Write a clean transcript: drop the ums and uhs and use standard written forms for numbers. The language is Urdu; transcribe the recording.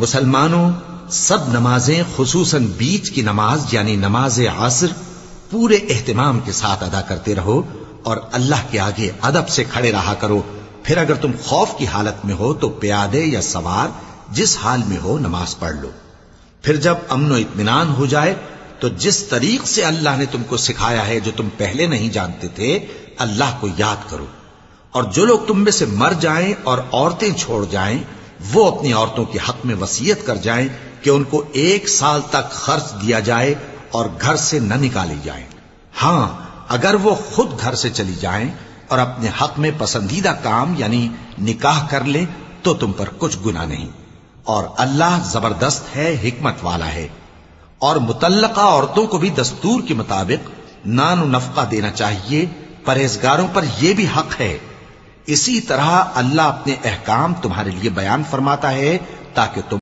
مسلمانوں، سب نمازیں خصوصاً بیچ کی نماز یعنی نماز عصر پورے اہتمام کے ساتھ ادا کرتے رہو اور اللہ کے آگے ادب سے کھڑے رہا کرو. پھر اگر تم خوف کی حالت میں ہو تو پیادے یا سوار جس حال میں ہو نماز پڑھ لو. پھر جب امن و اطمینان ہو جائے تو جس طریق سے اللہ نے تم کو سکھایا ہے جو تم پہلے نہیں جانتے تھے اللہ کو یاد کرو. اور جو لوگ تم میں سے مر جائیں اور عورتیں چھوڑ جائیں وہ اپنی عورتوں کے حق میں وصیت کر جائیں کہ ان کو 1 سال تک خرچ دیا جائے اور گھر سے نہ نکالی جائیں. ہاں اگر وہ خود گھر سے چلی جائیں اور اپنے حق میں پسندیدہ کام یعنی نکاح کر لیں تو تم پر کچھ گناہ نہیں. اور اللہ زبردست ہے، حکمت والا ہے. اور مطلقہ عورتوں کو بھی دستور کے مطابق نان و نفقہ دینا چاہیے. پرہیزگاروں پر یہ بھی حق ہے. اسی طرح اللہ اپنے احکام تمہارے لیے بیان فرماتا ہے تاکہ تم